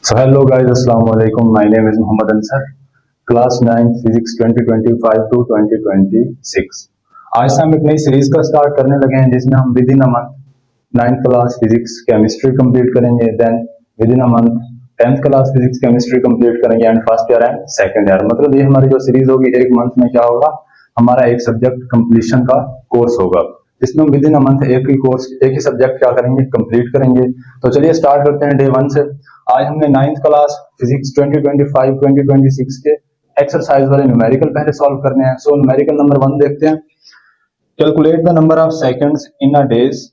So hello guys, Assalamu alaikum. My name is Muhammad Ansar, class 9 Physics 2025 to 2026. आज से हम एक नई सीरीज का स्टार्ट करने लगे हैं जिसमें हम within a month 9th class physics chemistry complete करेंगे, then within a month 10th class physics chemistry complete करेंगे and first year and second year. मतलब ये हमारी जो सीरीज होगी एक मंथ में क्या होगा, हमारा एक सब्जेक्ट कंप्लीशन का कोर्स होगा जिसमें हम विद इन अ मंथ एक ही सब्जेक्ट क्या करेंगे, कंप्लीट करेंगे। तो चलिए स्टार्ट करते हैं डे 1 से। आज हमने 9th क्लास फिजिक्स 2025-2026 के एक्सरसाइज वाले न्यूमेरिकल पहले सॉल्व करने हैं। सो न्यूमेरिकल नंबर 1 देखते हैं। Calculate the number of seconds in a days,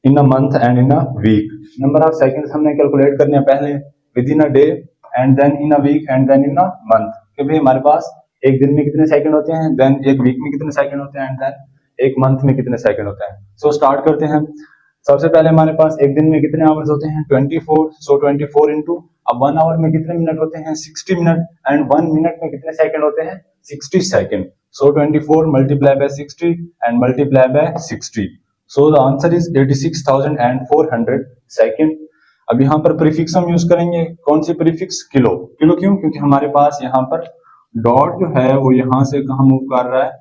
in a month and in a week. Number of seconds हमने कैलकुलेट करने हैं पहले within a day and then in a week and then in a month. कि भाई हमारे पास एक दिन में कितने सेकंड होते हैं, देन एक वीक में कितने सेकंड होते हैं एंड देन एक मंथ में कितने सेकंड होते हैं। सो स्टार्ट करते हैं। सबसे पहले हमारे पास एक दिन में कितने आवर्स होते हैं, 24। सो 24 इंटू, अब 1 आवर में कितने मिनट होते हैं, 60 मिनट एंड 1 मिनट में कितने सेकंड होते हैं, 60 second. So 24 multiply by 60 and multiply by 60। So the answer is 86,400 second. अब यहाँ पर प्रीफिक्स हम यूज करेंगे, कौन सी प्रीफिक्स, किलो। किलो क्यों, क्योंकि हमारे पास यहाँ पर डॉट जो है वो यहाँ से कहाँ मूव कर रहा है,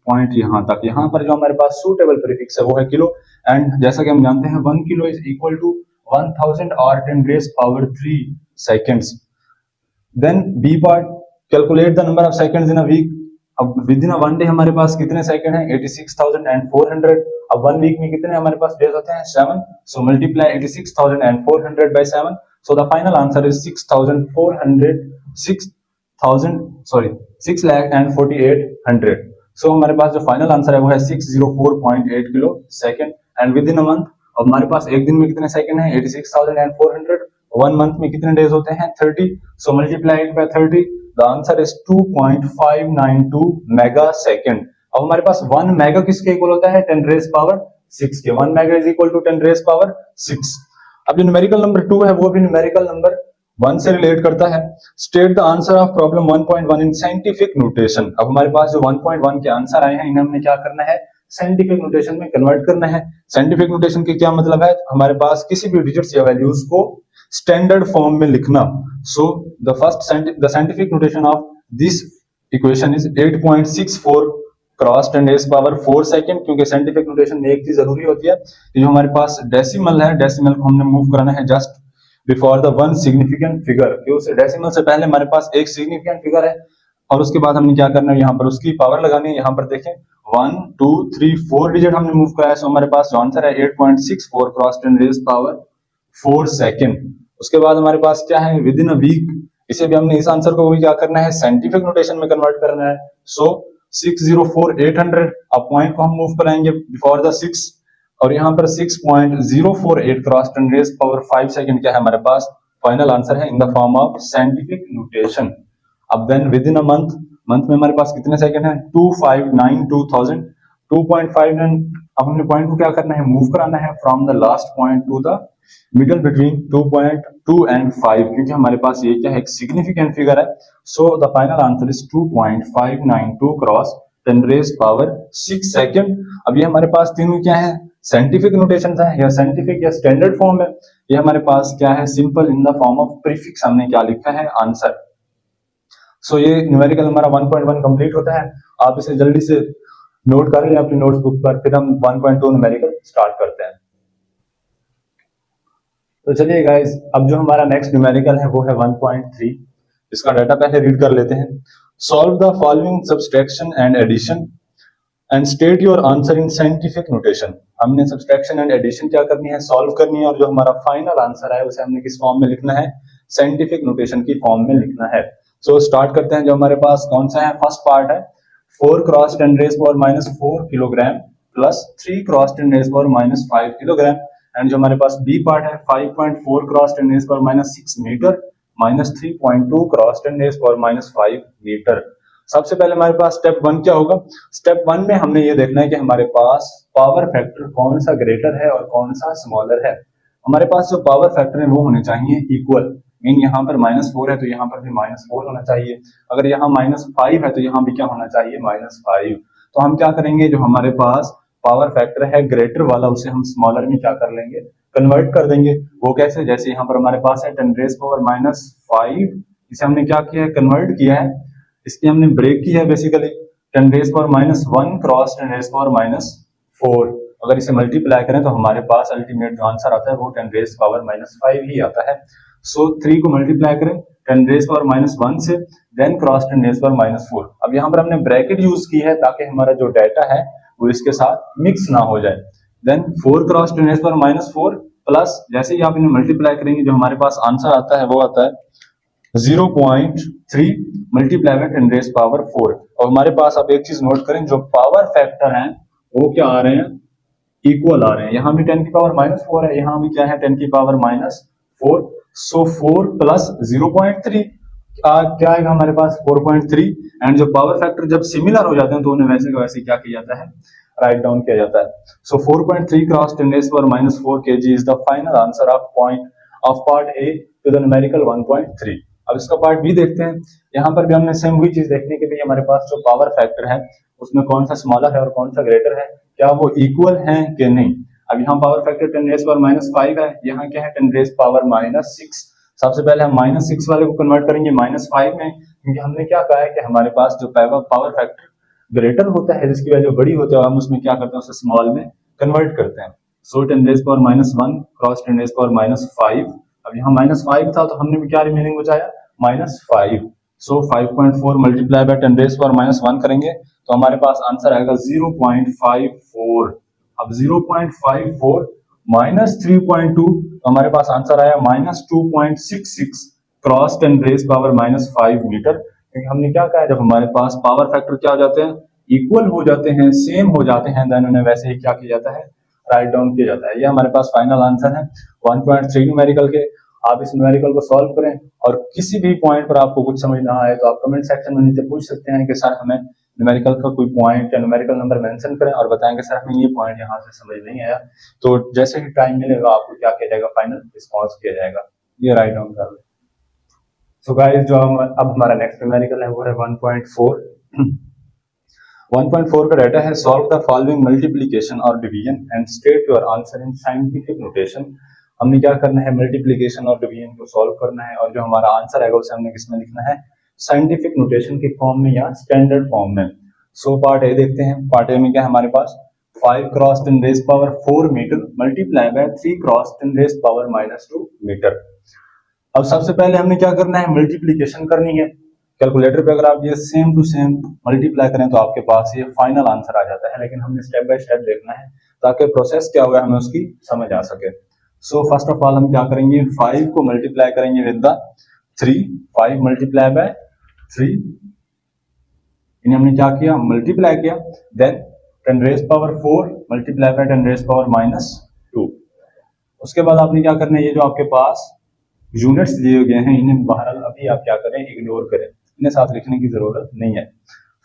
पॉइंट यहाँ तक। यहाँ पर जो हमारे पास सूटेबल प्रीफिक्स है वो है किलो। एंड जैसा कि हम जानते हैं 1 किलो इज इक्वल टू 1000 और 10 raise power 3 seconds. Then B part, calculate the number of seconds in a week. अब विद इन अ 1 डे हमारे पास कितने सेकंड हैं, 86,400। अब 1 वीक में कितने हमारे पास डेज होते हैं, 7। So multiply 86,400 by 7। So the final answer is 6,4800। So हमारे पास जो फाइनल आंसर है वो है 604.8 kilo second. And within a month, अब हमारे पास एक दिन में कितने सेकंड है, 86,400। 1 मंथ में कितने डेज होते हैं, 30। So multiply it by 30, the answer is 2.592 mega second. अब हमारे पास 1 मेगा किसके इक्वल होता है, 10 रेज़ पावर 6 के। 1 mega is equal to 10 raise power 6। अब जो न्यूमेरिकल नंबर 2 है वो भी न्यूमेरिकल नंबर 1 से रिलेट करता है। State the answer of problem 1.1 in scientific notation. अब हमारे पास जो 1.1 के आंसर आए हैं इन्हें हमने क्या करना है, साइंटिफिक नोटेशन में कन्वर्ट करना है। साइंटिफिक नोटेशन के क्या मतलब है, हमारे पास किसी भी डिजिट्स या वैल्यूज को स्टैंडर्ड फॉर्म में लिखना। So the scientific notation of this equation is 8.64 cross 10 raise power 4 second. क्योंकि साइंटिफिक नोटेशन में एक चीज जरूरी होती है कि जो हमारे पास डेसिमल है, डेसिमल को हमने मूव कराना है just before the 1 significant figure. कि उस डेसिमल से पहले हमारे पास एक सिग्निफिकेंट फिगर है और उसके बाद हमने क्या करना है, यहाँ पर उसकी पावर लगानी है। यहाँ पर देखें 1 2 3 4 डिजिट हमने मूव कराया। सो हमारे पास जो आंसर है 8.64 क्रॉस 10 रेज़ पावर 4 सेकंड। उसके बाद हमारे पास क्या है, विद इन अ वीक। इसे भी हमने, इस आंसर को भी क्या करना है, साइंटिफिक नोटेशन में कन्वर्ट करना है। सो 604,800। अब पॉइंट को हम मूव कराएंगे बिफोर द 6 और यहाँ पर 6.048 क्रॉस 10 रेज़ पावर 5 सेकंड क्या है हमारे पास, फाइनल आंसर है in the form of scientific notation. अब then within a month, month में हमारे पास कितने सेकंड है, 2,592,000। 2.59। अब हमने पॉइंट को क्या करना है, मूव कराना है from the last point two the middle between 2.2 and 5। क्योंकि हमारे पास ये क्या है, एक सिग्निफिकेंट फिगर है। सो the final answer is 2.592 cross 10 raise power 6 second. अब ये हमारे पास तीनों क्या है, साइंटिफिक नोटेशन है या साइंटिफिक या स्टैंडर्ड फॉर्म है। ये हमारे पास क्या है, simple in the form of prefix हमने क्या लिखा है, आंसर। सो ये न्यूमेरिकल हमारा 1.1 कंप्लीट होता है। आप इसे जल्दी से नोट कर लें अपनी नोट्स बुक पर, फिर हम 1.2 न्यूमेरिकल स्टार्ट करते हैं। तो चलिए गाइस, अब जो हमारा नेक्स्ट न्यूमेरिकल है वो है 1.3। इसका डाटा पहले रीड कर लेते हैं। Solve the following subtraction and addition and state your answer in scientific notation. हमने सब्सट्रैक्शन एंड एडिशन क्या करनी है, सॉल्व करनी है, और जो हमारा फाइनल आंसर है उसे हमने किस फॉर्म में लिखना है, साइंटिफिक नोटेशन की फॉर्म में लिखना है। सो स्टार्ट करते हैं। जो हमारे पास कौन सा है, फर्स्ट पार्ट है 4 cross 10 raise power -4 kilogram plus 3 cross 10 raise power -5 kilogram. And जो हमारे पास बी पार्ट है 5.4 cross 10 raise power -6 metre minus 3.2 cross 10 raise power -5 metre. सबसे पहले हमारे पास स्टेप 1 क्या होगा, स्टेप 1 में हमने ये देखना है कि हमारे पास पावर फैक्टर कौन सा ग्रेटर है और कौन सा स्मॉलर है। हमारे पास जो पावर फैक्टर है वो होने चाहिए इक्वल। मीन यहाँ पर -4 है तो यहाँ पर भी -4 होना चाहिए। अगर यहाँ -5 है तो यहाँ भी क्या होना चाहिए, -5। तो हम क्या करेंगे, जो हमारे पास पावर फैक्टर है ग्रेटर वाला, उसे हम स्मॉलर में क्या कर लेंगे, कन्वर्ट कर देंगे। वो कैसे, जैसे यहाँ पर हमारे पास है 10⁻⁻⁵, इसे हमने क्या किया है, कन्वर्ट किया है, इसकी हमने ब्रेक की है बेसिकली 10⁻⁻1 क्रॉस 10⁻⁴। अगर इसे मल्टीप्लाई करें तो हमारे पास अल्टीमेट जो आंसर आता है वो 10⁻⁵ ही आता है। सो 3 को मल्टीप्लाई करें 10⁻⁻1 से, देन क्रॉस 10⁻⁴। अब यहाँ पर हमने ब्रैकेट यूज की है ताकि हमारा जो डाटा है वो इसके साथ मिक्स ना हो जाए। देन 4 क्रॉस 10⁻⁴ प्लस, जैसे ही आप इन्हें मल्टीप्लाई करेंगे जो हमारे पास आंसर आता है वो आता है 0.3 मल्टीप्लाई बाय 10⁻⁴। और हमारे पास आप एक चीज नोट करें, जो पावर फैक्टर हैं वो क्या आ रहे हैं, इक्वल आ रहे हैं। यहाँ भी 10⁻⁴ है, यहाँ भी क्या है 10⁻⁴। सो 4 प्लस 0.3 क्या आएगा हमारे पास 4.3। एंड जो पावर फैक्टर जब सिमिलर हो जाते हैं तो उन्हें वैसे का वैसे क्या किया जाता है, राइट डाउन किया जाता है। So 4.3 cross 10⁻⁴ kg is the final answer of part A to the numerical 1.3। अब इसका पार्ट बी देखते हैं। यहाँ पर भी हमने सेम वही चीज देखने के लिए हमारे पास जो पावर फैक्टर है उसमें कौन सा स्मॉलर है और कौन सा ग्रेटर है, क्या वो इक्वल है कि नहीं। अब यहाँ पावर फैक्टर 10⁻⁵ है, यहाँ क्या है 10⁻⁻6। सबसे पहले हम -6 वाले को कन्वर्ट करेंगे -5 में, क्योंकि हमने क्या कहा है कि हमारे पास जो पावर फैक्टर ग्रेटर होता है जिसकी वैल्यू बड़ी होती है हम उसमें क्या करते हैं, उसे स्मॉल में कन्वर्ट करते हैं। सो 10⁻⁻1 क्रॉस 10⁻⁵। अब यहाँ -5 था तो हमने भी क्या रिमेनिंग बचाया, -5। सो 5.4 मल्टीप्लाई बाय 10⁻⁻1 करेंगे तो हमारे पास आंसर आएगा 0.54। अब 0.54 -3.2 तो हमारे पास आंसर आया -2.66 क्रॉस 10⁻⁵ मीटर। क्योंकि हमने क्या कहा है, जब हमारे पास पावर फैक्टर क्या हो जाते हैं, इक्वल हो जाते हैं, सेम हो जाते हैं, देन उन्हें वैसे ही क्या किया जाता है, राइट डाउन किया जाता है। ये हमारे पास फाइनल आंसर है 1.3 न्यूमेरिकल के। आप इस न्यूमेरिकल को सॉल्व करें और किसी भी पॉइंट पर आपको कुछ समझ ना आए तो आप कमेंट सेक्शन में नीचे पूछ सकते हैं कि सर हमें न्यूमेरिकल का कोई पॉइंट या न्यूमेरिकल नंबर मेंशन करें और बताएंगे सर हमें ये पॉइंट यहाँ से समझ नहीं आया। तो जैसे ही टाइम मिलेगा आपको क्या किया जाएगा, फाइनल रिस्पॉन्स किया जाएगा। ये राइट डाउन कर लें। सो गाइस जो अब हमारा नेक्स्ट न्यूमेरिकल है वो है 1.4। 1.4 का डाटा है, सॉल्व द फॉलोइंग मल्टीप्लिकेशन और division and state your answer in scientific notation. हमने क्या करना है, मल्टीप्लिकेशन और डिवीजन को सॉल्व करना है और जो हमारा आंसर आएगा उसे हमने किसमें लिखना है, साइंटिफिक नोटेशन के फॉर्म में या स्टैंडर्ड फॉर्म में। सो पार्ट ए देखते हैं। पार्ट ए में क्या है हमारे पास 5 cross 10⁻⁴ metre multiply by 3 cross 10⁻⁻2 metre. अब सबसे पहले हमने क्या करना है, मल्टीप्लिकेशन करनी है। कैलकुलेटर पे अगर आप ये सेम टू सेम मल्टीप्लाई करें तो आपके पास ये फाइनल आंसर आ जाता है, लेकिन हमने स्टेप बाय स्टेप देखना है ताकि प्रोसेस क्या होगा हमें उसकी समझ आ सके। सो फर्स्ट ऑफ ऑल हम क्या करेंगे, 5 को मल्टीप्लाई करेंगे विद द 3। 5 मल्टीप्लाई बाय 3, इन्हें हमने क्या किया, मल्टीप्लाई किया। Then 10⁻⁴ multiply by 10⁻⁻2। उसके बाद आपने क्या करना है, ये जो आपके पास यूनिट्स दिए गए हैं इन्हें बहरहाल अभी आप क्या करें, इग्नोर करें, इन्हें साथ लिखने की जरूरत नहीं है।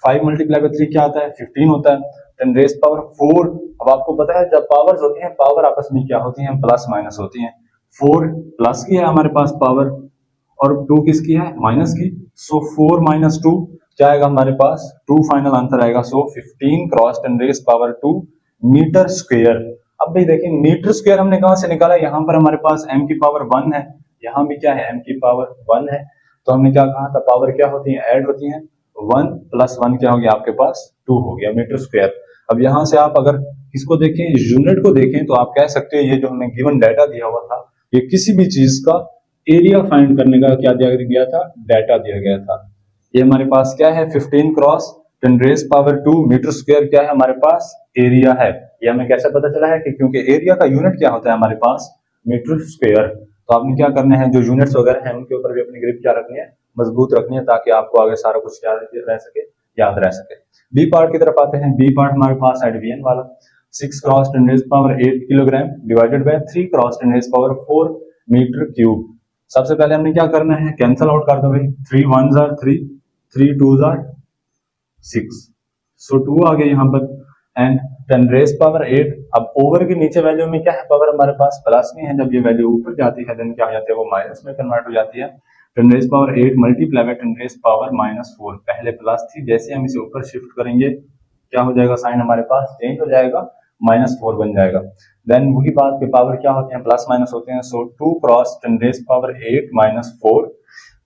5 मल्टीप्लाई बाय 3 क्या आता है, 15 होता है। 10⁻⁴, अब आपको पता है जब पावर्स होती हैं, पावर आपस में क्या होती हैं, प्लस माइनस होती हैं। 4 प्लस की है हमारे पास पावर और 2 किसकी है, माइनस की। सो 4 - 2 क्या आएगा हमारे पास, 2 फाइनल आंसर आएगा। सो 15 क्रॉस 10⁻2 मीटर स्क्वायर। अब भाई देखिए मीटर स्क्वायर हमने कहां से निकाला, यहाँ पर हमारे पास m की पावर 1 है, यहाँ भी क्या है m की पावर 1 है। तो हमने क्या कहा था, पावर क्या होती है, ऐड होती है। 1 + 1 क्या हो गया आपके पास, 2 हो गया मीटर स्क्वायर। अब यहाँ से आप अगर इसको देखें, यूनिट को देखें तो आप कह सकते हैं ये जो हमें गिवन डाटा दिया हुआ था, ये किसी भी चीज का एरिया फाइंड करने का क्या दिया गया था, डाटा दिया गया था। ये हमारे पास क्या है, 15 क्रॉस 10⁻2 मीटर स्क्वायर क्या है हमारे पास, एरिया है। ये हमें कैसे पता चला है कि क्योंकि एरिया का यूनिट क्या होता है हमारे पास, मीटर स्क्वायर। तो आपने क्या करना है, जो यूनिट्स वगैरह हैं उनके ऊपर भी अपनी ग्रिप क्या रखनी है, मजबूत रखनी है, ताकि आपको आगे सारा कुछ याद रह सके, याद रह सके। बी पार्ट की तरफ आते हैं। बी पार्ट हमारे पास है डिवीजन वाला। 6 cross 10⁻8 kilogram divided by 3 cross 10⁻4 metre cube. सबसे पहले हमने क्या करना है, कैंसिल आउट कर दो भाई। 3 1s are 3, 3 2s are 6, सो 2 आ गया यहाँ पर। एंड 10⁻8, अब ओवर के नीचे वैल्यू में क्या है, पावर हमारे पास प्लस में है, जब ये वैल्यू ऊपर जाती है देन क्या हो जाती है, वो माइनस में कन्वर्ट हो जाती है। 10⁻8 मल्टीप्लाई बाय 10⁻4, पहले प्लस थी, जैसे हम इसे ऊपर शिफ्ट करेंगे क्या हो जाएगा, साइन हमारे पास चेंज हो जाएगा। -4 बन जाएगा। देन वही बात के पावर क्या होते हैं, प्लस माइनस होते हैं। सो 2 क्रॉस 10⁻8 -4,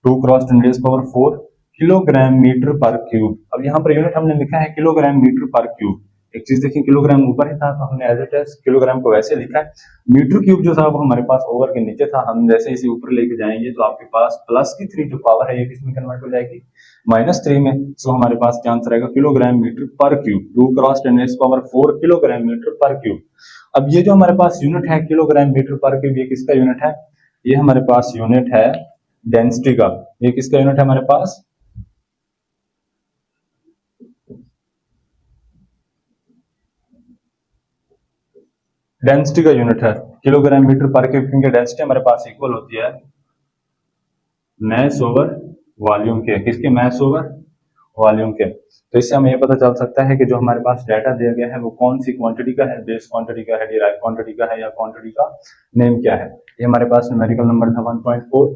2 क्रॉस 10⁻4 किलोग्राम मीटर पर क्यूब। अब यहाँ पर यूनिट हमने लिखा है किलोग्राम मीटर पर क्यूब। एक चीज देखिए, किलोग्राम ऊपर ही था तो हमने एज इट इज किलोग्राम को वैसे लिखा है। मीटर क्यूब जो था वो हमारे पास ओवर के नीचे था, हम जैसे इसे ऊपर लेके जाएंगे तो आपके पास प्लस की 3 जो पावर है ये किसमें कन्वर्ट हो जाएगी, -3 में। सो हमारे पास क्या आंसर आएगा, किलोग्राम मीटर पर क्यूब, 2 क्रॉस 10⁻4 किलोग्राम मीटर पर क्यूब। अब ये जो हमारे पास यूनिट है किलोग्राम मीटर पर क्यूब, ये किसका यूनिट है, ये हमारे पास यूनिट है डेंसिटी का। ये किसका यूनिट है हमारे पास, डेंसिटी का यूनिट है किलोग्राम मीटर पर क्यूब, क्योंकि डेंसिटी हमारे पास इक्वल होती है मास ओवर वॉल्यूम के। किसके, मास ओवर वॉल्यूम के। तो इससे हमें ये पता चल सकता है कि जो हमारे पास डाटा दिया गया है वो कौन सी क्वांटिटी का है, बेस क्वांटिटी का है, डिराइव क्वांटिटी का है, या क्वांटिटी का नेम क्या है। ये हमारे पास न्यूमेरिकल नंबर था 1.4।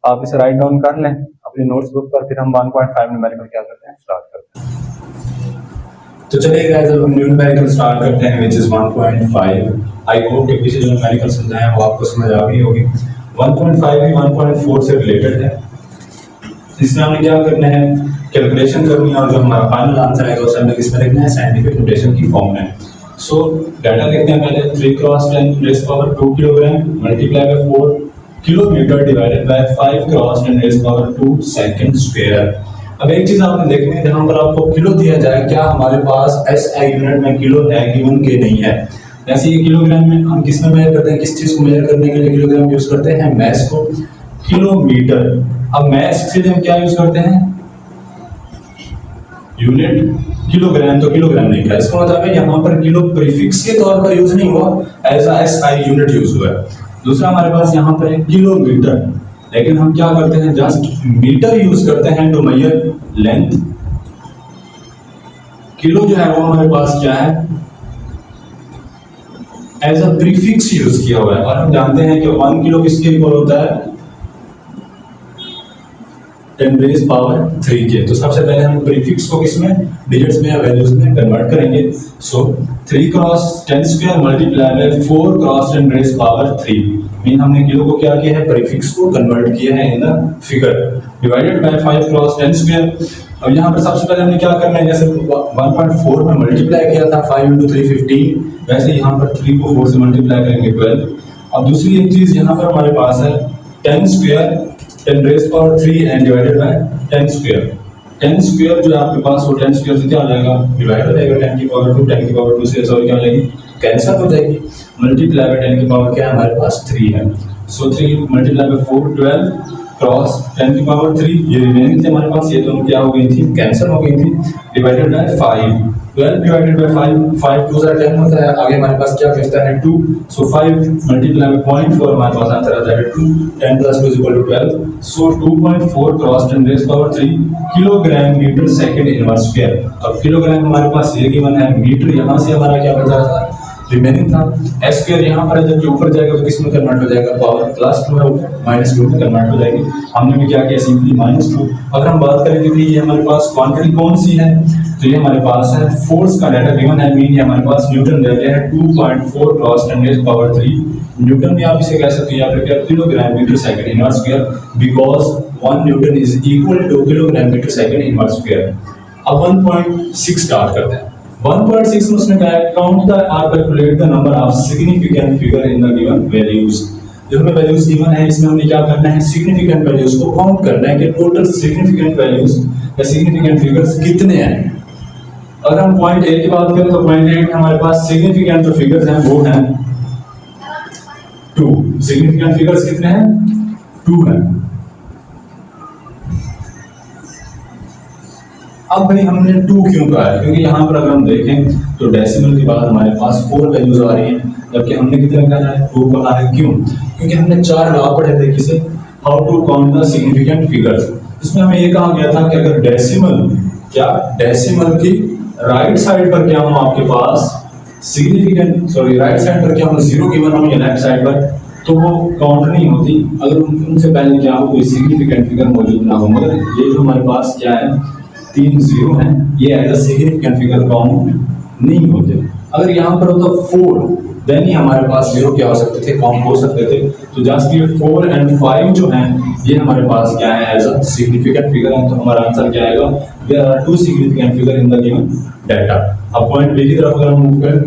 आप इसे राइट डाउन कर लें अपनी नोट्स बुक पर, फिर हम 1.5 न्यूमेरिकल क्या करते हैं, स्टार्ट करते हैं। तो चलिए गाइस, अब हम न्यूमेरिकल स्टार्ट करते हैं व्हिच इज 1.5। आई होप कि पीछे जो न्यूमेरिकल समझाया वो आपको समझ आ गई होगी। 1.5 भी 1.4 से रिलेटेड है। इसमें हमने क्या करना है, कैलकुलेशन करनी है, और जो हमारा फाइनल आंसर आएगा उसे हमने किसमें लिखना है, साइंटिफिक नोटेशन की फॉर्म में। सो डाटा लिखते हैं पहले, 3 cross 10⁻2 kilogram multiply by 4 kilometre divided by 5 cross 10⁻2 second square. अब एक चीज आपने देखनी है, जहां पर आपको किलो दिया जाए, क्या हमारे पास एसआई यूनिट में किलो है गिवन के नहीं है। जैसे ये किलोग्राम में हम किस में मेजर करते हैं, किस चीज को मेजर करने के लिए किलोग्राम यूज करते हैं, मैस को। किलोमीटर, अब मैस के लिए हम क्या यूज करते हैं, यूनिट किलोग्राम, तो किलोग्राम नहीं था। इसका मतलब है यहाँ पर किलो प्रीफिक्स के तौर पर यूज नहीं हुआ, एज एसआई यूनिट यूज हुआ है। दूसरा हमारे पास यहाँ पर है किलोमीटर, लेकिन हम क्या करते हैं, जस्ट मीटर यूज करते हैं टू मेजर लेंथ। किलो जो है वो हमारे पास क्या है, एज अ प्रीफिक्स यूज किया हुआ है। और हम जानते हैं कि 1 किलो किसके इक्वल होता है, 10⁻³ के। तो सबसे पहले हम प्रीफिक्स को किसमें, डिजिट्स में या वैल्यूज में कन्वर्ट करेंगे। सो 3 cross 10 square multiply by 4 cross 10⁻³ mean हमने किलो को क्या किया है, प्रीफिक्स को कन्वर्ट किया है in the figure, divided by 5 cross 10 square. अब यहाँ पर सबसे पहले हमने क्या करना है, जैसे 1.4 में मल्टीप्लाई किया था 5 × 3 15, वैसे यहाँ पर 3 को 4 से मल्टीप्लाई करेंगे 12। अब दूसरी एक चीज यहाँ पर हमारे पास है 10 square 10⁻³ and divided by 10 square. 10 square जो आपके पास वो 10 स्क्वायर से क्या हो जाएगा, डिवाइड हो जाएगा 10⁻², 10⁻² से सॉरी क्या हो जाएगी, कैंसिल हो जाएगी। मल्टीप्लाई बाय 10 की पावर क्या है हमारे पास 3 है। सो 3 मल्टीप्लाई बाय 4 12 क्रॉस 10⁻³ ये रिमेनिंग थी हमारे पास, ये दोनों क्या हो गई थी, कैंसिल हो गई थी। डिवाइडेड बाय 5, 12 डिवाइडेड बाय 5, 5 2 * 10 होता है। आगे हमारे पास क्या बचता है 2। सो 5 मल्टीप्लाई बाय 0.4 हमारे पास आंसर आता है 2, 10 + 2 = 12। So 2.4 cross 10⁻³ kilogram metre second inverse square. अब किलोग्राम हमारे पास ये गिवन है, मीटर यहाँ से हमारा क्या बचा था, रिमेनिंग था। एस स्क्वायर यहाँ पर जब जो ऊपर जाएगा तो किस में कन्वर्ट हो जाएगा, पावर +2 है -2 में कन्वर्ट हो जाएगी। हमने भी क्या किया, सिंपली -2। अगर हम बात करें कि ये हमारे पास क्वांटिटी कौन सी है, तो ये हमारे पास है फोर्स का डाटा गिवन है, मीन ये हमारे पास न्यूटन दिया गया है 2.4 क्रॉस 10⁻³ न्यूटन में आप इसे कह सकते हैं, या फिर kilogram metre second inverse square, because 1 newton is equal to kilogram metre second inverse square. अब 1.6 स्टार्ट करते हैं। 1.6 में उसने कहा है, काउंट द और calculate the number of significant figure in the given values. जो हमें वैल्यूज गिवन है इसमें हमने क्या करना है, सिग्निफिकेंट वैल्यूज को काउंट करना है कि टोटल सिग्निफिकेंट वैल्यूज या सिग्निफिकेंट फिगर्स कितने हैं। अगर हम पॉइंट ए की बात करें तो पॉइंट ए में हमारे पास सिग्निफिकेंट जो फिगर्स हैं वो हैं 2। सिग्निफिकेंट फिगर्स कितने हैं, 2 हैं। अब भाई हमने 2 क्यों कहा है, क्योंकि यहाँ पर अगर हम देखें तो डेसिमल के बाद हमारे पास 4 वैल्यूज आ रही हैं, जबकि हमने कितने कहा है, 2 कहा है। क्यों, क्योंकि हमने 4 लॉ पढ़े थे, किसे, how to count the significant figures. इसमें हमें ये कहा गया था कि अगर डेसिमल की राइट साइड पर क्या हो आपके पास राइट साइड पर क्या हो 0 गिवन हो या लेफ्ट साइड पर, तो वो काउंट नहीं होती अगर उनसे पहले क्या हो कोई सिग्निफिकेंट फिगर मौजूद ना हो। मगर ये जो हमारे पास क्या है 3 0 हैं, ये as a significant figure count नहीं होते। अगर यहाँ पर होता 4 देन ही हमारे पास जीरो क्या हो सकते थे, काउंट हो सकते थे। तो जस्ट ये 4 एंड 5 जो हैं ये हमारे पास क्या है एज अ सिग्निफिकेंट फिगर है। तो हमारा आंसर क्या आएगा, there are 2 significant figure in the given data. अब पॉइंट बी की तरफ अगर हम मूव करें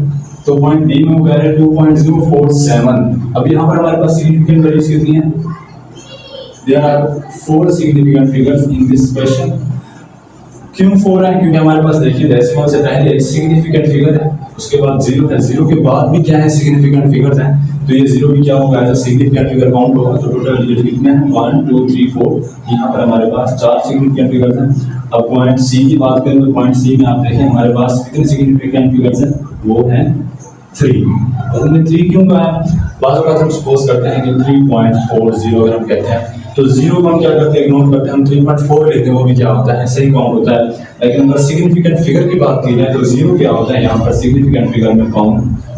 तो पॉइंट बी में वो कह रहे हैं 2.047। अब यहाँ पर हमारे पास सिग्निफिकेंट वैल्यूज कितनी है, there are 4 significant figures in this question. क्यों 4 है, क्योंकि हमारे पास देखिए डेसिमल से पहले एक सिग्निफिकेंट फिगर है, उसके बाद जीरो है, जीरो के बाद भी क्या है सिग्निफिकेंट फिगर्स हैं, तो ये जीरो भी क्या होगा as a significant figure count होगा। तो टोटल डिजिट कितने हैं 1 2 3 4, यहाँ पर हमारे पास 4 सिग्निफिकेंट फिगर्स हैं। अब पॉइंट सी की बात करें तो पॉइंट सी में आप देखें हमारे पास कितने सिग्निफिकेंट फिगर्स हैं, वो हैं 3। और हमने 3 क्यों कहा है, बात हम सपोज करते हैं कि 3.40 अगर हम कहते हैं तो जीरो को हम क्या करते हैं इग्नोर करते हैं, हम 3.4 लेते हैं, वो भी क्या होता है सही काउंट होता है। लेकिन अगर सिग्निफिकेंट फिगर की बात की जाए तो जीरो क्या होता है यहाँ पर सिग्निफिकेंट फिगर में काउंट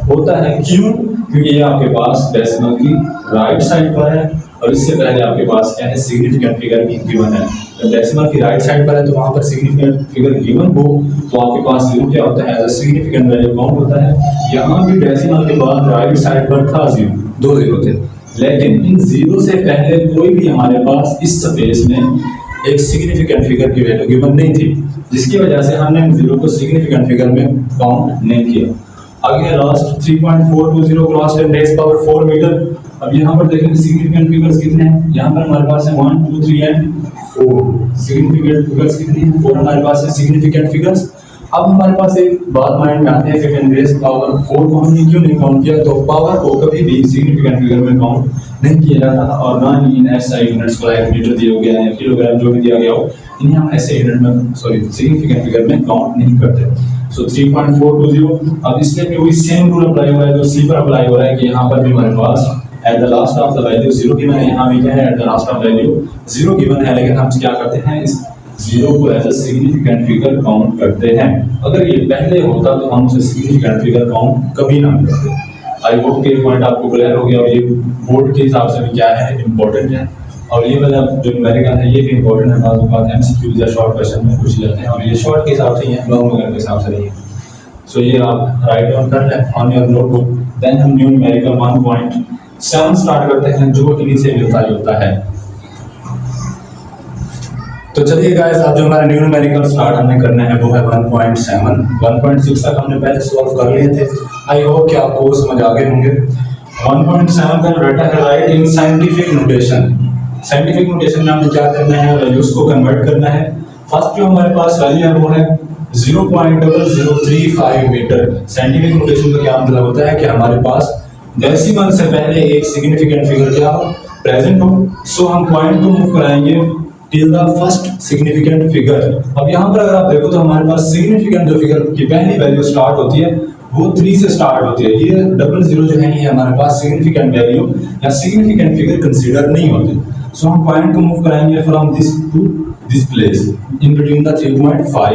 होता है। क्यों, क्योंकि ये आपके पास डेसिमल की राइट साइड पर है और इससे पहले आपके पास क्या है सिग्निफिकेंट फिगर गिवन है। तो डेसिमल की राइट साइड पर है तो वहां पर सिग्निफिकेंट फिगर गिवन हो तो आपके पास जीरो क्या होता है as a significant value count होता है। यहाँ भी डेसिमल के बाद राइट साइड पर था जीरो, 2 जीरो थे, लेकिन इन जीरो से पहले कोई भी हमारे पास इस स्पेस में एक सिग्निफिकेंट फिगर की वैल्यू गिवन नहीं थी, जिसकी वजह से हमने इन जीरो को सिग्निफिकेंट फिगर में काउंट नहीं किया। आगे last 3.420 cross 10 raise power 4 metre. अब यहाँ पर देखेंगे सिग्निफिकेंट फिगर्स कितने हैं, यहाँ पर हमारे पास है 1 2 3 एंड 4 सिग्निफिकेंट फिगर्स कितनी हैं, 4 हमारे पास है सिग्निफिकेंट फिगर्स। अब हमारे पास एक बात माइंड में आती है कि 10 रेज़ पावर 4 को हमने क्यों नहीं काउंट किया, तो पावर को कभी भी सिग्निफिकेंट फिगर में काउंट नहीं किया जाता और ना ही इन एसआई यूनिट्स को लाइक मीटर दिया गया है, किलोग्राम जो भी दिया गया हो, इन्हें हम ऐसे यूनिट में सिग्निफिकेंट फिगर में काउंट नहीं करते। सो 3.420। अब इसमें भी वही सेम रूल अप्लाई हो रहा है जो सी पर अप्लाई हो रहा है कि यहाँ पर भी हमारे पास at the last of the value zero given है, यहाँ भी क्या है at the last of value zero given है, लेकिन हम क्या करते हैं इस जीरो को as a significant figure count करते हैं। अगर ये पहले होता तो हम उसे सिग्निफिकेंट फिगर काउंट कभी ना करते। आई होप के पॉइंट आपको क्लियर हो गया और ये बोर्ड के हिसाब से भी क्या है इंपॉर्टेंट है। और ये वाला जो न्यूमेरिकल है ये भी इंपॉर्टेंट है, बात बात एमसीक्यूज या शॉर्ट क्वेश्चन में पूछ जाते हैं और ये शॉर्ट के हिसाब से ही है, लॉन्ग वगैरह के हिसाब से नहीं है। सो ये आप राइट डाउन कर लें ऑन योर नोटबुक। देन हम न्यू न्यूमेरिकल 1.7 स्टार्ट करते हैं जो इन्हीं से मिलता जुलता है। तो चलिए गाइस, अब जो हमारा न्यू न्यूमेरिकल स्टार्ट हमें करना है वो है 1.7। 1.6 तक हमने पहले सॉल्व कर लिए थे। आई होप कि आपको वो समझ आ गए होंगे। 1.7 का जो डाटा है राइट इन साइंटिफिक नोटेशन। साइंटिफिक नोटेशन में हमें क्या करना है, वैल्यूज को कन्वर्ट करना है। फर्स्ट जो हमारे पास वैल्यू है वो है 0.0035 मीटर। साइंटिफिक नोटेशन का क्या मतलब होता है कि हमारे पास डेसिमल से पहले एक सिग्निफिकेंट फिगर क्या हो प्रेजेंट हो। सो हम पॉइंट को मूव कराएंगे till the first significant figure. अब यहाँ पर अगर आप देखो तो हमारे पास सिग्निफिकेंट जो फिगर की पहली वैल्यू स्टार्ट होती है वो 3 से स्टार्ट होती है। ये 00 जो है ये हमारे पास सिग्निफिकेंट वैल्यू या सिग्निफिकेंट फिगर कंसीडर नहीं होते। सो हम पॉइंट को मूव कराएंगे from this to this place in between the 3.5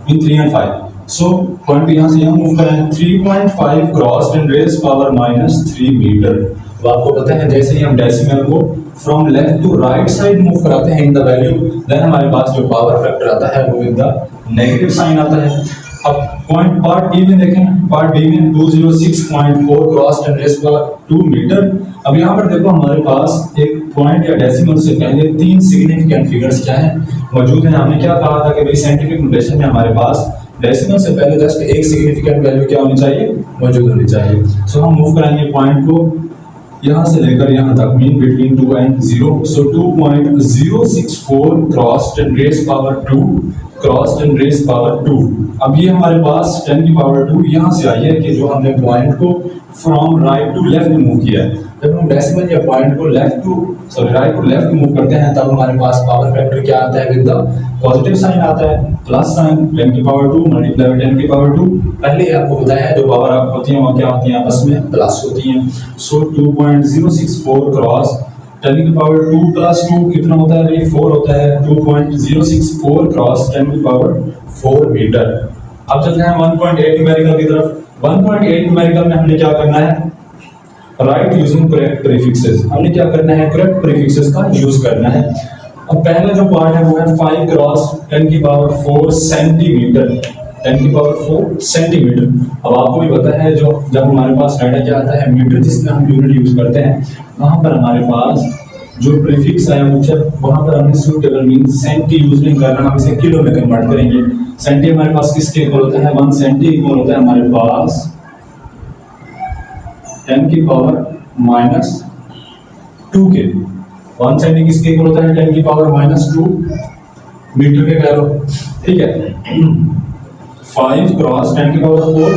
in 3 and 5। So point यहाँ से यहाँ मूव करें 3.5 क्रॉस 10 रेज़ पावर -3 मीटर। तो आपको पता है जैसे ही हम डेसिमल को from left to right side move कराते हैं इन द वैल्यू, देन हमारे पास जो पावर फैक्टर आता है वो विद द नेगेटिव साइन आता है। अब पॉइंट पार्ट बी में देखें, पार्ट बी में 206.4 क्रॉस 10 रेज़ पावर 2 मीटर। अब यहाँ पर देखो हमारे पास एक पॉइंट या डेसिमल से पहले 3 सिग्निफिकेंट फिगर्स क्या है मौजूद है। हमने क्या कहा था कि भाई साइंटिफिक नोटेशन में हमारे पास डेसिमल से पहले जस्ट एक सिग्निफिकेंट वैल्यू क्या होनी चाहिए, मौजूद होनी चाहिए। सो हम मूव कराएंगे पॉइंट को यहाँ से लेकर यहाँ तक mean between 2 and 0। So 2.064 cross 10 raise power 2 cross 10 raise power 2। अब ये हमारे पास 10 की पावर 2 यहाँ से आई है कि जो हमने पॉइंट को from right to left move किया है। जब हम डेसिमल या पॉइंट को राइट टू लेफ्ट मूव करते हैं तब हमारे पास पावर फैक्टर क्या आता है विद द पॉजिटिव साइन आता है, प्लस साइन 10 की पावर 2 मल्टीप्लाई बाय 10 की पावर 2। पहले आपको बताया है जो पावर आप होती हैं वो क्या होती हैं, आपस में प्लस होती हैं। सो 2.064 क्रॉस 10 की पावर 2 प्लस 2 कितना होता है भाई 4 होता है। 2.064 क्रॉस 10 की पावर 4 मीटर। अब चलते हैं 1.8 न्यूमेरिकल की तरफ। 1.8 न्यूमेरिकल में हमने क्या करना है, राइट यूजिंग करेक्ट प्रीफिक्सेस। हमने क्या करना है, करेक्ट प्रीफिक्सेस का यूज करना है। अब पहला जो पार्ट है वो है 5 क्रॉस 10 की पावर 4 सेंटीमीटर। 10 की पावर 4 सेंटीमीटर। अब आपको भी पता है जो जब हमारे पास डाटा क्या आता है मीटर जिसमें हम यूनिट यूज करते हैं, वहां पर हमारे पास जो प्रीफिक्स है वहां पर हमने सूटेबल मीन सेंटी यूज नहीं करना, हम इसे किलो में कन्वर्ट करेंगे। सेंटी हमारे पास किसके इक्वल होता है, 1 सेंटी इक्वल होता है हमारे पास 10 की पावर -2 के। 1 सेंटी किसके इक्वल होता है, 10 की पावर -2 मीटर के कह लो, ठीक है। 5 क्रॉस 10 की पावर 4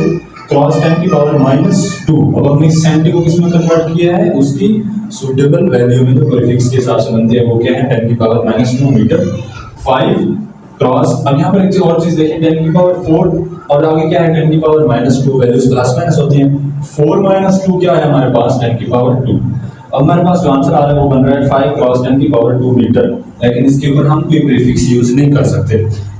क्रॉस 10 की पावर -2। अब हमने सेंटी को किसमें कन्वर्ट किया है, उसकी सूटेबल वैल्यू में जो प्रीफिक्स के हिसाब से बनते हैं वो क्या है, 10 की पावर -2 मीटर। 5 क्रॉस, अब यहाँ पर एक और चीज देखें, 10 की पावर 4 और आगे क्या है 10 की पावर -2, वैल्यूज प्लस माइनस होती हैं। 4 - 2 क्या है हमारे पास, 10 की पावर 2। अब हमारे पास जो आंसर आ रहा है वो बन रहा है 5 क्रॉस 10 की पावर 2 मीटर, लेकिन इसके ऊपर हम कोई प्रीफिक्स यूज नहीं कर सकते।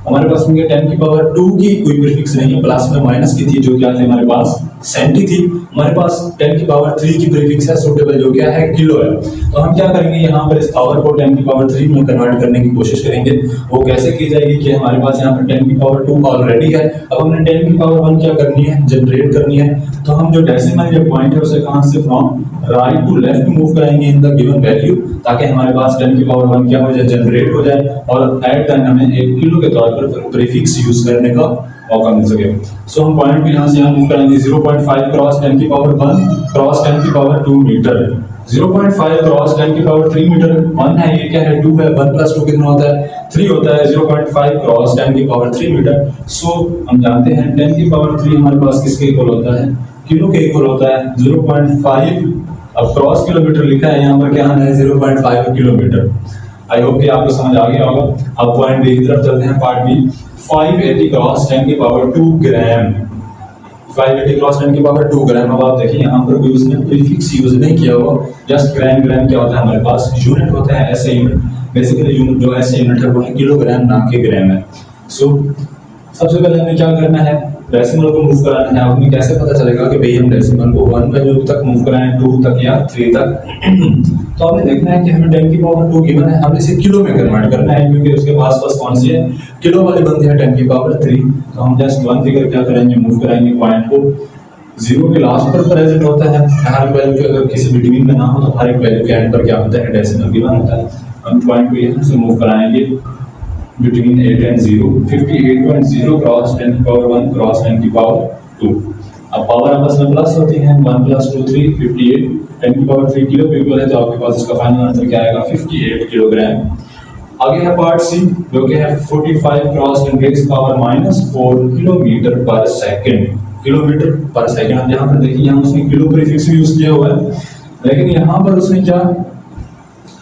हमारे पास में 10 की पावर 2 की कोई प्रीफिक्स नहीं है, प्लस में माइनस की थी जो क्या थी हमारे पास सेंटी थी। हमारे पास 10 की पावर 3 की प्रीफिक्स है सूटेबल जो क्या है किलो है। तो हम क्या करेंगे यहाँ पर इस पावर को 10 की पावर 3 में कन्वर्ट करने की कोशिश करेंगे। वो कैसे की जाएगी कि हमारे पास यहाँ पर 10 की पावर 2 ऑलरेडी है, अब हमने 10 की पावर 1 क्या करनी है, जनरेट करनी है। तो हम जो डेसिमल जो पॉइंट है उसे कहाँ से from right to left move कराएंगे इन द गिवन वैल्यू, ताकि हमारे पास 10 की पावर 1 क्या हो जाए, जनरेट हो जाए और एट टाइम हमें एक किलो के तौर पर प्रीफिक्स यूज करने का मौका मिल सके। सो हम पॉइंट को यहाँ से यहाँ मूव करेंगे 0.5 क्रॉस 10 की पावर 1 क्रॉस 10 की पावर 2 मीटर। 0.5 क्रॉस 10 की पावर 3 मीटर, 1 है ये क्या है 2 है, 1 + 2 कितना होता है 3 होता है। 0.5 क्रॉस 10 की पावर 3 मीटर। सो हम जानते हैं 10 की पावर 3 हमारे पास किसके इक्वल होता है, किलो के इक्वल होता है। 0.5 अब क्रॉस किलोमीटर लिखा है यहाँ पर क्या है 0.5 किलोमीटर। आई होप कि आपको समझ आ गया होगा। अब पॉइंट बी की तरफ चलते हैं, पार्ट बी। 580 क्रॉस 10 की पावर 2 ग्राम, 580 क्रॉस 10 की पावर 2 ग्राम। अब आप देखिए यहाँ पर कोई उसने प्रीफिक्स यूज नहीं किया हुआ, जस्ट ग्राम। ग्राम क्या होता है हमारे पास, यूनिट होता है, ऐसे यूनिट। बेसिकली यूनिट जो ऐसे यूनिट है वो है किलोग्राम ना कि ग्राम है। सो सबसे पहले हमें क्या करना है, डेसिमल को मूव कराना है। हमें कैसे पता चलेगा कि भाई हम डेसिमल को 1 वैल्यू तक मूव कराएं, 2 तक या 3 तक। तो हमें देखना है कि हमें 10 की पावर 2 गिवन है, हमें इसे किलो में कन्वर्ट करना है, क्योंकि उसके पास कौन सी है, किलो वाली बनती है 10 की पावर 3। तो हम जस्ट 1 फिगर क्या करेंगे, मूव कराएंगे पॉइंट को। 0 के लास्ट पर प्रेजेंट होता है, हर वैल्यू के अगर किसी बिटवीन में ना हो तो हर एक वैल्यू के एंड पर क्या होता है, डेसिमल गिवन होता है। हम पॉइंट को यहाँ से मूव कराएंगे between 8 and 0, 58.0 क्रॉस 10 की पावर 1 क्रॉस 10 की पावर 2। अब पावर आपस में प्लस होती है, 1 + 2 3, 58 10 की पावर 3 किलो के इक्वल है, तो आपके पास इसका फाइनल आंसर क्या आएगा 58 किलोग्राम। आगे है पार्ट सी जो कि है 45 क्रॉस 10 की पावर -4 किलोमीटर पर सेकंड, किलोमीटर पर सेकंड। अब यहाँ पर देखिए यहाँ उसने किलो प्रीफिक्स भी यूज किया हुआ है, लेकिन यहाँ पर उसने क्या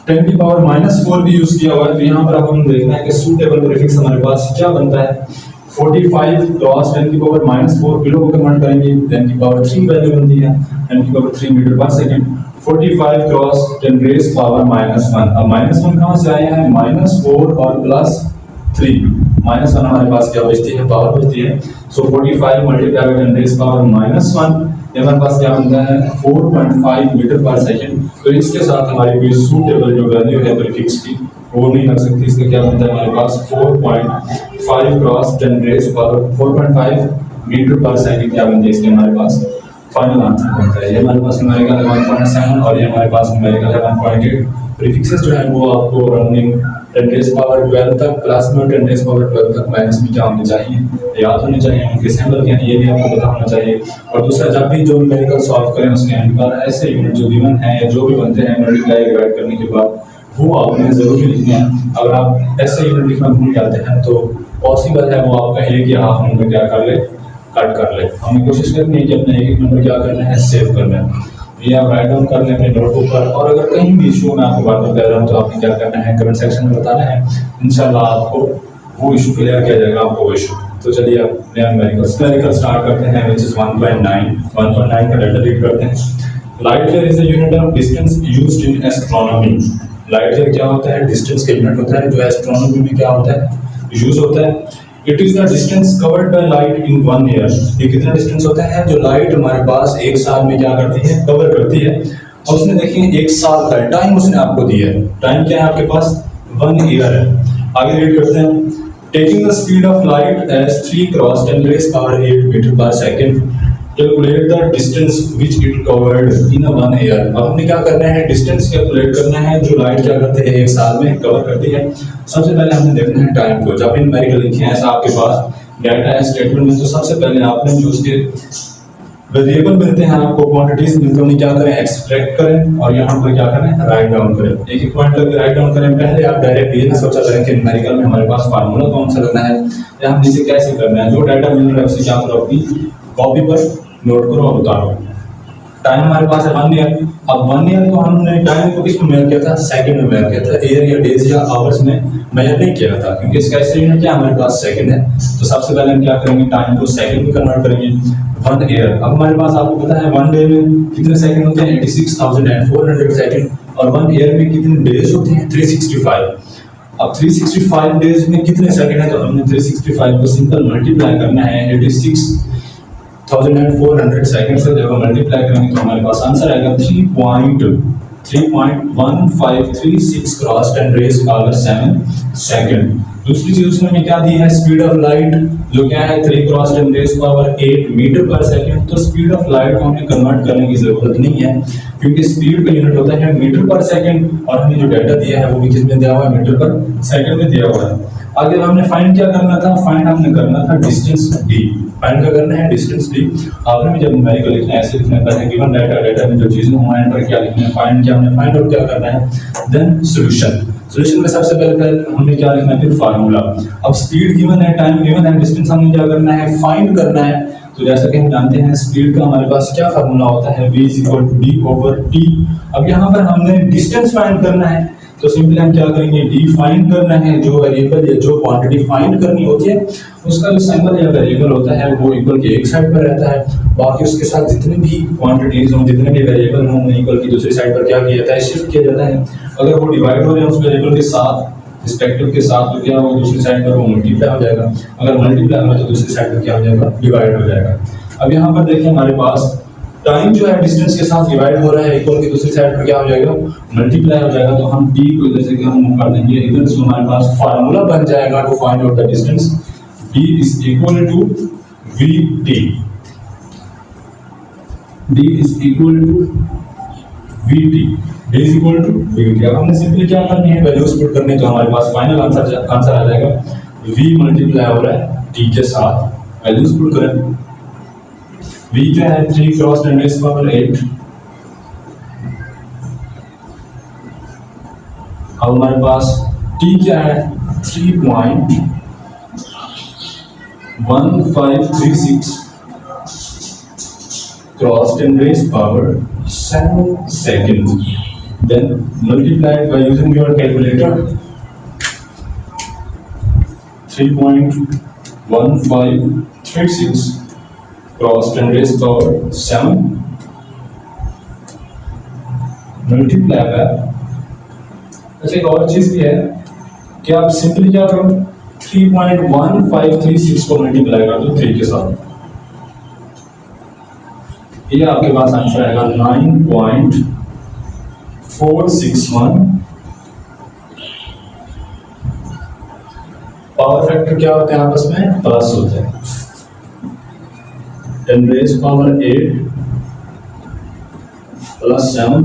10 की पावर -4 भी यूज किया हुआ है। तो यहाँ पर अब हम देखना है कि सूटेबल प्रीफिक्स हमारे पास क्या बनता है। 45 क्रॉस 10 की पावर -4 किलो को कन्वर्ट करेंगे, 10 की पावर 3 वैल्यू बनती है, 10 की पावर 3 मीटर पर सेकंड। 45 cross 10 raise power -1। अब -1 कहाँ से आया है, -4 और +3, -1 हमारे पास क्या बचती है, पावर बचती है। सो 45 मल्टीप्लाई बाय 10 रेज़ पावर -1, हमारे पास क्या बनता है 4.5 मीटर पर सेकंड। तो इसके साथ हमारी कोई सूटेबल जो वैल्यू है प्रीफिक्स की वो नहीं लग सकती। इसका क्या बनता है हमारे पास 4.5 क्रॉस 10 रेज़ पावर 4.5 मीटर पर सेकंड क्या बनता है, इसके हमारे पास फाइनल आंसर बनता है। ये हमारे पास न्यूमेरिकल है 1.7 और ये हमारे पास न्यूमेरिकल है 1.8। प्रीफिक्सेस जो है वो आपको रनिंग 10 रेज़ पावर 12 तक प्लस में 10 रेज़ पावर 12 तक माइनस में क्या होने चाहिए, याद होने चाहिए, उनके सिंबल क्या है ये भी आपको पता होना चाहिए। और दूसरा, जब भी जो न्यूमेरिकल सॉल्व करें उसके एंड पर ऐसे यूनिट जो गिवन है या जो भी बनते हैं मल्टीप्लाई डिवाइड करने के बाद वो आपने जरूर लिखने हैं। अगर आप ऐसे यूनिट लिखना भूल जाते हैं तो पॉसिबल है वो आप कहिए कि हाफ नंबर क्या कर ले, कट कर ले। हमें कोशिश करनी है कि अपने एक नंबर क्या करना है, सेव करना है। ये आप राइट डाउन कर लें अपने नोटबुक पर, और अगर कहीं भी इशू में आपको बात कर रहा हूँ तो आपने क्या करना है, कमेंट सेक्शन में बताना है। इंशाल्लाह आपको वो इशू क्लियर किया जाएगा, आपको वो इशू। तो चलिए आप नया न्यूमेरिकल स्टार्ट करते हैं, विच इज 1.9 का डेटा रीड करते हैं। Light year is a unit of distance used in astronomy. Light year क्या होता है, डिस्टेंस का यूनिट होता है, जो एस्ट्रोनॉमी में क्या होता है, यूज होता है। It is the distance covered by light in 1 year. ये कितना डिस्टेंस होता है जो लाइट हमारे पास एक साल में क्या करती है, कवर करती है। और उसने देखिए 1 साल का टाइम उसने आपको दिया है, टाइम क्या है आपके पास 1 ईयर है। आगे रीड करते हैं। Taking the speed of light as 3 cross 10 raised power 8 meter per second, calculate the distance which it covered in a 1 year। अब हमने क्या करना है, डिस्टेंस कैलकुलेट करना है जो लाइट क्या करते हैं एक साल में कवर करती है। सबसे पहले हमने देखना है टाइम को। जब न्यूमेरिकल लिखे हैं ऐसा आपके पास डाटा है स्टेटमेंट में, तो सबसे पहले आपने जो उसके वेरिएबल मिलते हैं आपको, क्वांटिटीज मिलते हैं, उन्हें क्या करें, एक्सट्रैक्ट करें और यहाँ पर क्या करें, राइट डाउन करें। एक एक पॉइंट लग राइट डाउन करें। पहले आप डायरेक्ट ये ना सोचा करें कि न्यूमेरिकल में हमारे पास फार्मूला कौन सा लगना है या हम इसे कैसे करना है। जो डाटा मिल रहा है उसे क्या करो, अपनी कॉपी पर नोट करो और उतारो। टाइम हमारे पास है 1 ईयर। अब 1 ईयर को हमने टाइम को किस में मेजर किया था, सेकंड में मेजर किया था, ईयर या डेज या आवर्स में मेजर नहीं किया था, क्योंकि इसका एस्टिमेट क्या हमारे पास सेकंड है। तो सबसे पहले हम क्या करेंगे, टाइम को सेकंड में कन्वर्ट करेंगे। 1 ईयर, अब हमारे पास आपको पता है 1 डे में कितने सेकंड होते हैं, 86,400 सेकंड, और 1 ईयर में कितने डेज होते हैं, 365। अब 365 डेज में कितने सेकंड है, तो हमने 365 को सिंपल मल्टीप्लाई करना है 86,400 सेकंड से। जब हम मल्टीप्लाई करेंगे तो हमारे पास आंसर आएगा 3.15336 क्रॉस 10 रेज़ पावर 7 सेकंड। दूसरी चीज उसने हमें क्या दी है, स्पीड ऑफ लाइट, जो क्या है 3 क्रॉस 10 रेज़ पावर 8 मीटर पर सेकंड। तो स्पीड ऑफ लाइट को हमें कन्वर्ट करने की जरूरत नहीं है, क्योंकि स्पीड का यूनिट होता है मीटर पर सेकंड, और हमें जो डाटा दिया है वो भी किस में दिया हुआ है, मीटर पर सेकंड में दिया हुआ है। आगे हमने फाइंड क्या करना था, फाइंड हमने करना था डिस्टेंस डी। फाइंड क्या करना है, डिस्टेंस डी। आपने भी जब न्यूमेरिकल लिखना है ऐसे लिखना है, गिवन डाटा, डाटा में जो चीजें हुआ है पर क्या लिखना है, फाइंड क्या हमने फाइंड आउट क्या करना है, देन सॉल्यूशन। सॉल्यूशन में सबसे पहले हमने क्या लिखना है, फिर फार्मूला। अब स्पीड गिवन है, टाइम गिवन है, डिस्टेंस हमने क्या करना है, फाइंड करना है। तो जैसा कि हम जानते हैं स्पीड का हमारे पास क्या फार्मूला होता है, v = d/t। अब यहाँ पर हमने डिस्टेंस फाइंड करना है, तो सिंपली हम क्या करेंगे, डी फाइंड करना है। जो वेरिएबल या जो क्वांटिटी फाइंड करनी होती है उसका जो सिंबल या वेरिएबल होता है वो इक्वल के एक साइड पर रहता है, बाकी उसके साथ जितने भी क्वांटिटीज हों, जितने भी वेरिएबल हों, इक्वल की दूसरी साइड पर क्या किया जाता है, शिफ्ट किया जाता है। अगर वो डिवाइड हो रहे हैं उस वेरिएबल के साथ, रिस्पेक्टिव के साथ, तो क्या होगा, दूसरी साइड पर वो मल्टीप्लाई हो जाएगा। अगर मल्टीप्लाई हो तो दूसरी साइड पर क्या हो जाएगा, डिवाइड हो जाएगा। अब यहाँ पर देखिए हमारे पास टाइम जो है डिस्टेंस के साथ डिवाइड हो रहा है, इक्वल की दूसरी साइड पर क्या हो जाएगा, मल्टीप्लाई हो जाएगा। तो हम टी को इधर से क्या हम कर देंगे इधर, से हमारे पास फार्मूला बन जाएगा to find out the distance, d is equal to vt। d is equal to vt, d is equal to vt। अब हमने सिंपली क्या करनी है, वैल्यूज पुट करनी है, तो हमारे पास फाइनल आंसर आ जाएगा v मल्टीप्लाई हो रहा है t के साथ, वैल्यूज पुट करें। v क्या है, 3 क्रॉस 10 रेज़ पावर 8। अब हमारे पास t क्या है, 3.1536 cross 10 raise power 7 second. Then multiplied by using your calculator, 3.1536 cross 10 raise power 7 multiply by. अच्छा एक और चीज भी है कि आप सिंपली क्या करो, 3.1536 को मल्टीप्लाई कर दो 3 के साथ, ये आपके पास आंसर आएगा 9.461। पावर फैक्टर क्या होते हैं आपस में, प्लस होते हैं। 10 raise power 8 plus 7,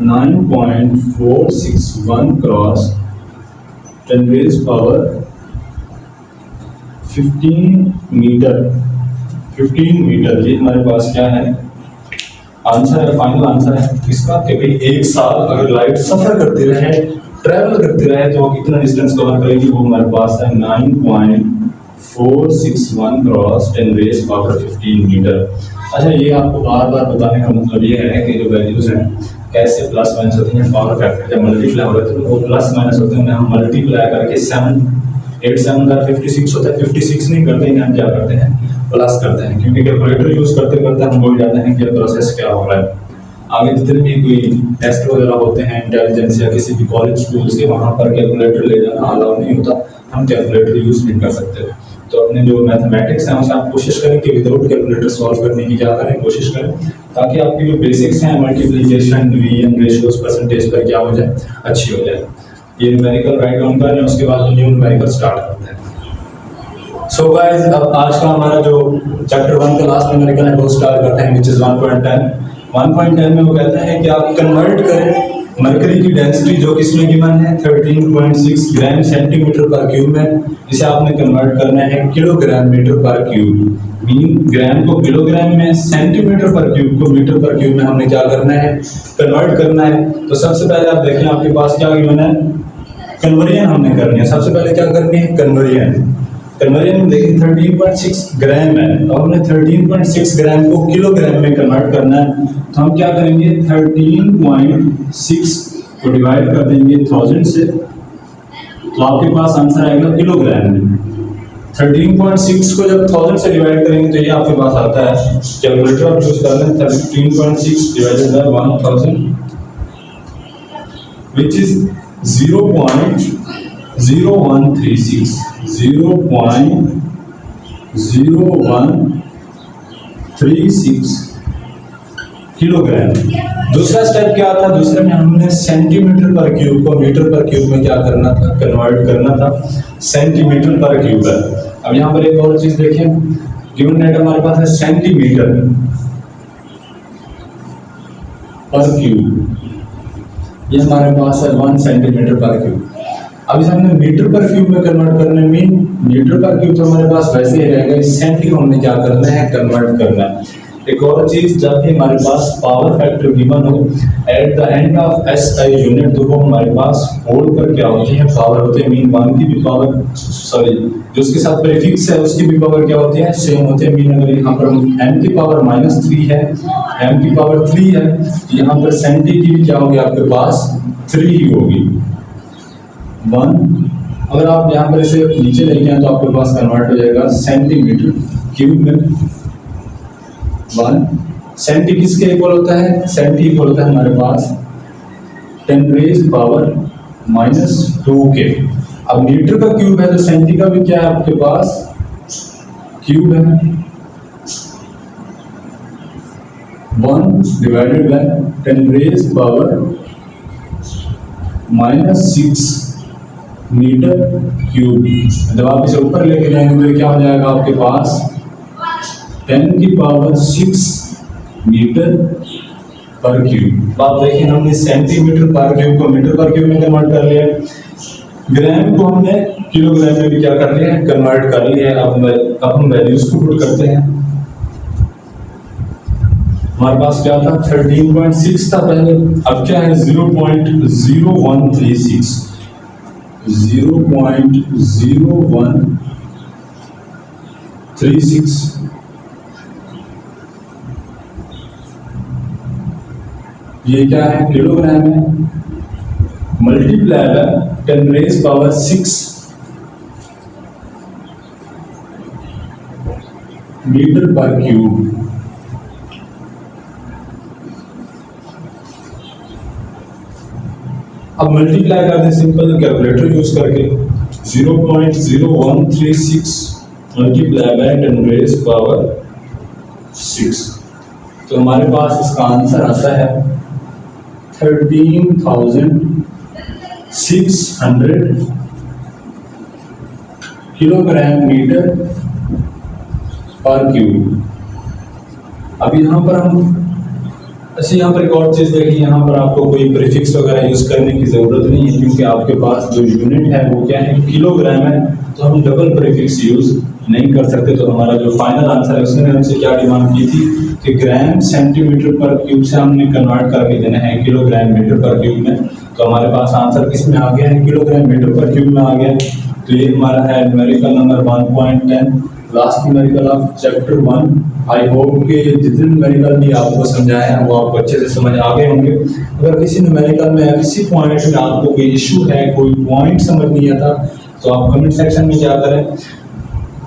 9.461 cross 10 raise power 15 metre. 15 metre ये हमारे पास क्या है, आंसर है, फाइनल आंसर है इसका कि भाई एक साल अगर लाइट सफर करती रहे, ट्रैवल करती रहे, तो वो कितना डिस्टेंस कवर करेगी, वो हमारे पास है 9.461 क्रॉस 10 रेज़ पावर 15 मीटर। अच्छा ये आपको बार बार बताने का मतलब ये है कि जो वैल्यूज हैं कैसे प्लस माइनस होती हैं, पावर फैक्टर जब मल्टीप्लाई हो रहे थे वो प्लस माइनस होते हैं, हम मल्टीप्लाई करके 7 8 7 56 होता है, 56 नहीं करते हैं, हम क्या करते हैं, प्लस करते हैं, क्योंकि कैलकुलेटर यूज करते करते हम भूल जाते हैं कि प्रोसेस क्या हो रहा है। आगे जितने भी कोई टेस्ट वगैरह होते हैं इंटेलिजेंस या किसी भी कॉलेज स्कूल्स के, वहाँ पर कैलकुलेटर ले जाना अलाउ नहीं होता, हम कैलकुलेटर यूज नहीं कर सकते। तो अपने जो मैथमेटिक्स हैं उसे आप कोशिश करें कि विदाउट कैलकुलेटर सॉल्व करने की क्या करें, कोशिश करें, ताकि आपकी जो बेसिक्स हैं मल्टीप्लिकेशन, डिवीजन, रेशियोज, परसेंटेज पर क्या हो जाए, अच्छी हो जाए। ये न्यूमेरिकल राइट डाउन कर लें, उसके बाद न्यू न्यूमेरिकल स्टार्ट करते हैं। सो गाइस, अब आज का हमारा जो चैप्टर 1 का लास्ट न्यूमेरिकल है वो स्टार्ट करते हैं, विच इज 1.10। 1.10 में वो कहता है कि आप कन्वर्ट करें मरकरी की डेंसिटी जो किसमें गिवन है 13.6 ग्राम सेंटीमीटर पर क्यूब में, इसे आपने कन्वर्ट करना है किलोग्राम मीटर पर क्यूब। मीन ग्राम को किलोग्राम में, सेंटीमीटर पर क्यूब को मीटर पर क्यूब में हमने क्या करना है, कन्वर्ट करना है। तो सबसे पहले आप देखें आपके पास क्या गिवन है, कन्वर्जन हमने करनी है। सबसे पहले क्या करनी है, कन्वर्जन। कन्वर्जन में देखिए 13.6 ग्राम है, और हमने 13.6 ग्राम को किलोग्राम में कन्वर्ट करना है। तो हम क्या करेंगे, 13.6 को डिवाइड कर देंगे 1000 से, तो आपके पास आंसर आएगा किलोग्राम में। 13.6 को जब 1000 से डिवाइड करेंगे तो ये आपके पास आता है, कैलकुलेटर आप यूज कर लें, 13.6 divided by 1000 which is 0.0136 kilogram. दूसरा स्टेप क्या था, दूसरे में हमने सेंटीमीटर पर क्यूब को मीटर पर क्यूब में क्या करना था, कन्वर्ट करना था सेंटीमीटर पर क्यूब पर। अब यहाँ पर एक और चीज देखें, गिवन डेटा हमारे पास है सेंटीमीटर पर क्यूब, ये हमारे पास है 1 सेंटीमीटर पर क्यूब। अब इसे हमने मीटर पर क्यूब में कन्वर्ट करना है। मीन मीटर पर क्यूब तो हमारे पास वैसे ही रहेगा, इस सेंटी को हमने क्या करना है, कन्वर्ट करना है। एक और चीज, जब भी हमारे पास पावर फैक्टर गिवन हो at the end of SI unit, तो वो हमारे पास होल पर क्या होती है, पावर होती है। मीन 1 की भी पावर, सॉरी जो उसके साथ प्रीफिक्स है उसकी भी पावर क्या होती है, सेम होती है। मीन अगर यहाँ पर m की पावर -3 है, m की पावर 3 है, यहाँ पर सेंटी की भी क्या होगी आपके पास 3 ही होगी 1। अगर आप यहाँ पर इसे नीचे लेके आए तो आपके पास कन्वर्ट हो जाएगा सेंटीमीटर क्यूब में 1। सेंटी किसके इक्वल होता है, सेंटी इक्वल होता है हमारे पास 10 रेज़ पावर -2 के। अब मीटर का क्यूब है तो सेंटी का भी क्या है आपके पास क्यूब है, 1 divided by 10 raise power -6 metre cube. जब आप इसे ऊपर लेके जाएंगे तो क्या हो जाएगा आपके पास 10 की पावर 6 मीटर पर क्यूब। आप देखिए हमने सेंटीमीटर पर क्यूब को मीटर पर क्यूब में कन्वर्ट कर लिया, ग्राम को हमने किलोग्राम में भी क्या कर लिया है, कन्वर्ट कर लिया है। अब हम वैल्यूज को पुट करते हैं। हमारे पास क्या था, 13.6 था पहले, अब क्या है 0.0136 0.0136। ये क्या है, किलोग्राम है, multiply by 10 raise power 6 metre पर क्यूब। अब मल्टीप्लाई कर दें सिंपल कैलकुलेटर यूज करके, 0.0136 मल्टीप्लाई बाय 10 रेज़ पावर 6, तो हमारे पास इसका आंसर आता है 13,600 किलोग्राम मीटर पर क्यूब। अब यहाँ पर हम यहाँ पर एक और चीज देखिए, यहाँ पर आपको कोई प्रीफिक्स वगैरह यूज करने की जरूरत नहीं है, क्योंकि आपके पास जो यूनिट है वो क्या है, किलोग्राम है, तो हम डबल प्रीफिक्स यूज नहीं कर सकते। तो हमारा जो फाइनल आंसर है उसने हमसे क्या डिमांड की थी कि ग्राम सेंटीमीटर पर क्यूब से हमने कन्वर्ट करके देना है किलोग्राम मीटर पर क्यूब में। तो हमारे पास आंसर किस में आ गया है, किलोग्राम मीटर पर क्यूब में आ गया। तो ये हमारा है numerical number 1.10, last numerical of chapter 1। I hope कि जितने न्यूमेरिकल भी आपको समझाए हैं वो आपको अच्छे से समझ आ गए होंगे। अगर किसी न्यूमेरिकल में किसी पॉइंट में आपको कोई इशू है, कोई पॉइंट समझ नहीं आता, तो आप कमेंट सेक्शन में क्या करें,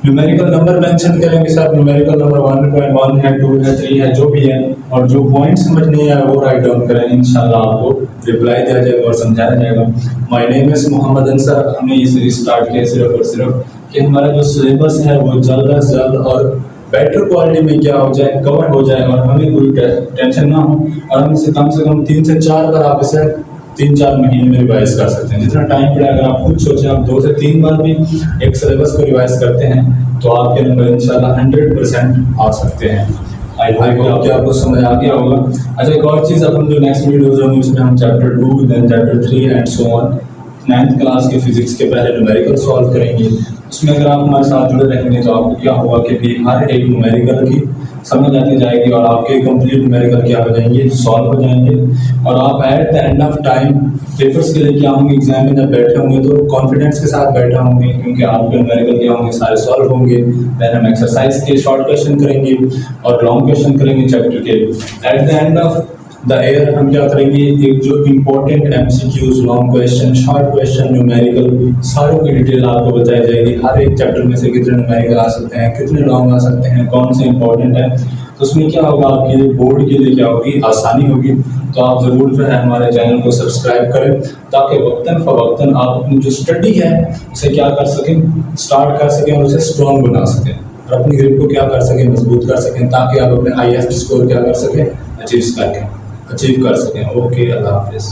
न्यूमेरिकल नंबर मेंशन करेंगे सर, न्यूमेरिकल नंबर 1.1 है, 2 है, 3 है, जो भी है, और जो पॉइंट समझ नहीं आया वो राइट डाउन करें। इंशाल्लाह आपको रिप्लाई दिया जाएगा और समझाया जाएगा। My name is Mohammad Ansar. हमने ये सीरीज स्टार्ट किया सिर्फ और सिर्फ कि हमारा जो सिलेबस है वो जल्द से जल्द और बेटर क्वालिटी में क्या हो जाए, कवर हो जाए, और हमें कोई टेंशन ना हो, और हम इसे कम से कम 3 से 4 बार आप इसे 3-4 महीने में रिवाइज कर सकते हैं। जितना टाइम पड़े अगर आप खुद सोचें, आप 2 से 3 बार भी एक सिलेबस को रिवाइज करते हैं तो आपके नंबर इंशाल्लाह 100% आ सकते हैं। आई होप कि आपको समझ आ गया होगा। अच्छा, एक और चीज़, अपन जो नेक्स्ट वीडियोज़ होंगी उसमें हम chapter 2 then chapter 3 and so on 9th class के फिजिक्स के पहले न्यूमेरिकल सॉल्व करेंगे। उसमें अगर आप हमारे साथ जुड़े रहेंगे तो आपको क्या होगा कि भी हर एक न्यूमेरिकल की समझ आती जाएगी और आपके कंप्लीट न्यूमेरिकल क्या हो जाएंगे, सॉल्व हो जाएंगे। और आप at the end of time papers के लिए क्या होंगे, एग्जाम में जब बैठे होंगे तो कॉन्फिडेंस के साथ बैठे होंगे, क्योंकि आपके न्यूमेरिकल क्या होंगे, सारे सॉल्व होंगे। देन हम एक्सरसाइज के शॉर्ट क्वेश्चन करेंगे और लॉन्ग क्वेश्चन करेंगे चैप्टर के। At the end of the air हम क्या करेंगे, एक जो important MCQs, long question, short question, numerical, सारों की डिटेल आपको बताई जाएगी। हर एक चैप्टर में से कितने न्यूमेरिकल आ सकते हैं, कितने लॉन्ग आ सकते हैं, कौन से इंपॉर्टेंट है। तो उसमें क्या होगा, आपके बोर्ड के लिए क्या होगी, आसानी होगी। तो आप ज़रूर जो है हमारे चैनल को सब्सक्राइब करें ताकि वक्तन फ़वक्तन आप अपनी जो स्टडी है उसे क्या कर सकें, स्टार्ट कर सकें और उसे स्ट्रॉन्ग बना सकें और अपनी ग्रिप को क्या कर सकें, मजबूत कर सकें, ताकि आप अपने हाईएस्ट स्कोर क्या कर सकें, अचीव कर सकें। ओके, अल्लाह हाफिज़।